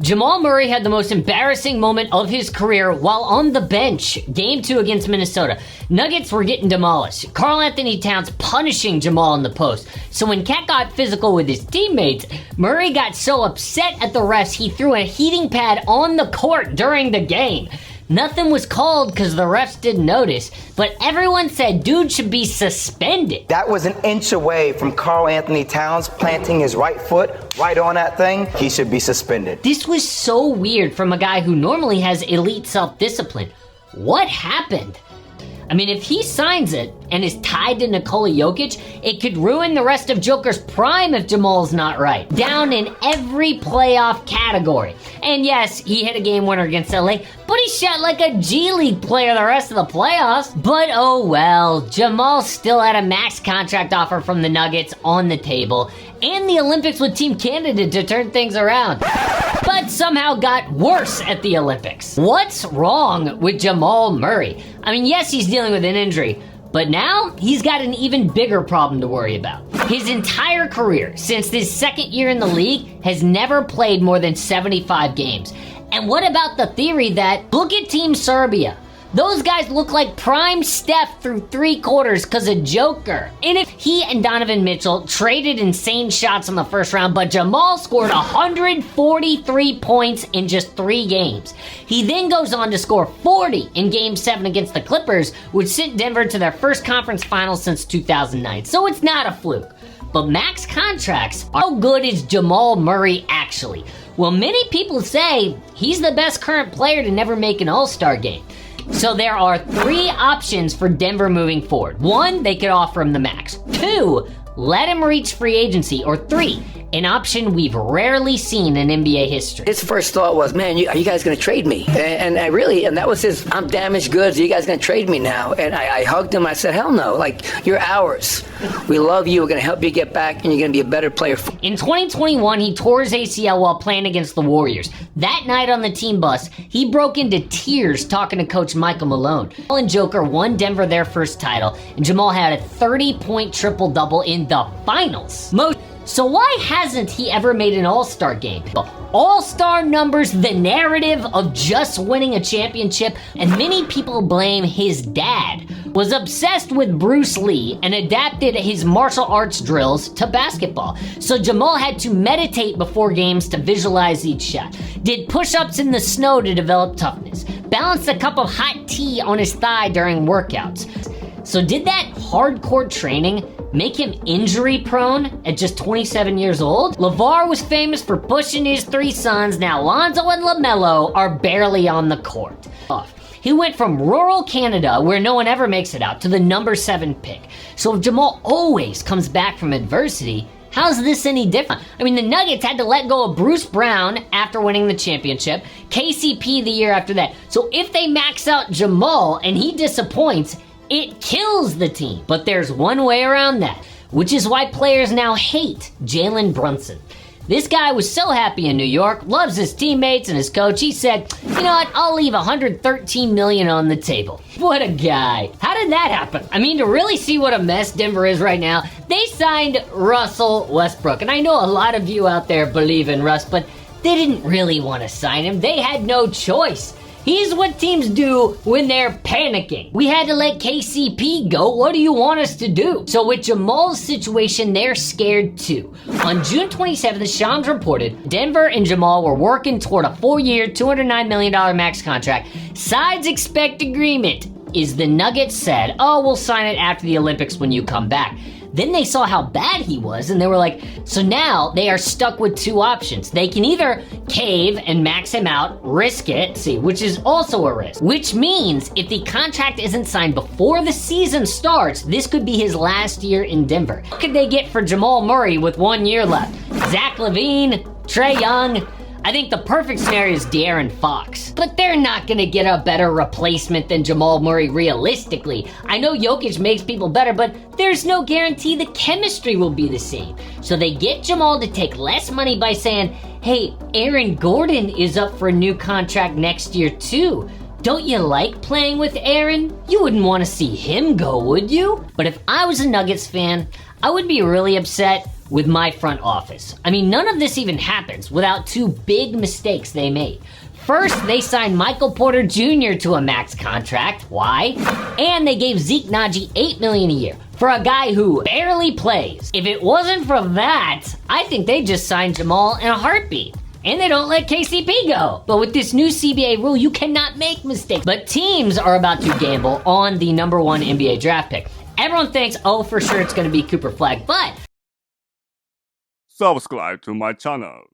Jamal Murray had the most embarrassing moment of his career while on the bench. Game 2 against Minnesota. Nuggets were getting demolished. Karl Anthony Towns punishing Jamal in the post. So when Cat got physical with his teammates, Murray got so upset at the refs he threw a heating pad on the court during the game. Nothing was called because the refs didn't notice, but everyone said dude should be suspended. That was an inch away from Karl Anthony Towns planting his right foot right on that thing. He should be suspended. This was so weird from a guy who normally has elite self-discipline. What happened? I mean, if he signs it and is tied to Nikola Jokic, it could ruin the rest of Joker's prime if Jamal's not right. Down in every playoff category. And yes, he hit a game winner against LA, but he shot like a G League player the rest of the playoffs. But oh well, Jamal still had a max contract offer from the Nuggets on the table, and the Olympics with Team Canada to turn things around. But somehow got worse at the Olympics. What's wrong with Jamal Murray? I mean, yes, he's dealing with an injury, but now he's got an even bigger problem to worry about. His entire career, since his second year in the league, has never played more than 75 games. And what about the theory that, look at Team Serbia, those guys look like prime Steph through 3 quarters because of Joker. And if he and Donovan Mitchell traded insane shots in the first round, but Jamal scored 143 points in just 3 games. He then goes on to score 40 in Game 7 against the Clippers, which sent Denver to their first conference finals since 2009. So it's not a fluke. But max contracts, how good is Jamal Murray actually? Well, many people say he's the best current player to never make an All-Star game. So there are 3 options for Denver moving forward. 1, they could offer him the max. 2, let him reach free agency. Or 3, an option we've rarely seen in NBA history. His first thought was, man, are you guys going to trade me? And that was his, I'm damaged goods. Are you guys going to trade me now? And I hugged him. I said, hell no. Like, you're ours. We love you. We're going to help you get back, and you're going to be a better player. In 2021, he tore his ACL while playing against the Warriors. That night on the team bus, he broke into tears talking to Coach Michael Malone. Jamal and Joker won Denver their first title, and Jamal had a 30-point triple-double in the finals. So why hasn't he ever made an All-Star game? All-Star numbers, the narrative of just winning a championship, and many people blame his dad. Was obsessed with Bruce Lee and adapted his martial arts drills to basketball. So Jamal had to meditate before games to visualize each shot. Did push-ups in the snow to develop toughness. Balanced a cup of hot tea on his thigh during workouts. So did that hardcore training make him injury prone at just 27 years old? LeVar was famous for pushing his 3 sons. Now Lonzo and LaMelo are barely on the court. He went from rural Canada, where no one ever makes it out, to the number 7 pick. So if Jamal always comes back from adversity, how's this any different? I mean, the Nuggets had to let go of Bruce Brown after winning the championship, KCP the year after that. So if they max out Jamal and he disappoints, it kills the team. But there's one way around that, which is why players now hate Jalen Brunson. This guy was so happy in New York, loves his teammates and his coach. He said, you know what, I'll leave $113 million on the table. What a guy. How did that happen? I mean, to really see what a mess Denver is right now, they signed Russell Westbrook. And I know a lot of you out there believe in Russ, but they didn't really want to sign him. They had no choice. He's what teams do when they're panicking. We had to let KCP go. What do you want us to do? So with Jamal's situation, they're scared too. On June 27th, Shams reported Denver and Jamal were working toward a 4-year, $209 million max contract. Sides expect agreement. Is the Nuggets said, oh, we'll sign it after the Olympics when you come back. Then they saw how bad he was, and they were like, so now they are stuck with 2 options. They can either cave and max him out, risk it, which is also a risk. Which means if the contract isn't signed before the season starts, this could be his last year in Denver. What could they get for Jamal Murray with 1 year left? Zach LaVine, Trae Young? I think the perfect scenario is De'Aaron Fox. But they're not going to get a better replacement than Jamal Murray realistically. I know Jokic makes people better, but there's no guarantee the chemistry will be the same. So they get Jamal to take less money by saying, hey, Aaron Gordon is up for a new contract next year too. Don't you like playing with Aaron? You wouldn't want to see him go, would you? But if I was a Nuggets fan, I would be really upset with my front office. I mean, none of this even happens without two big mistakes they made. First, they signed Michael Porter Jr. to a max contract. Why? And they gave Zeke Naji $8 million a year for a guy who barely plays. If it wasn't for that, I think they just signed Jamal in a heartbeat. And they don't let KCP go. But with this new CBA rule, you cannot make mistakes. But teams are about to gamble on the number 1 NBA draft pick. Everyone thinks, oh, for sure it's going to be Cooper Flag, but Subscribe to my channel.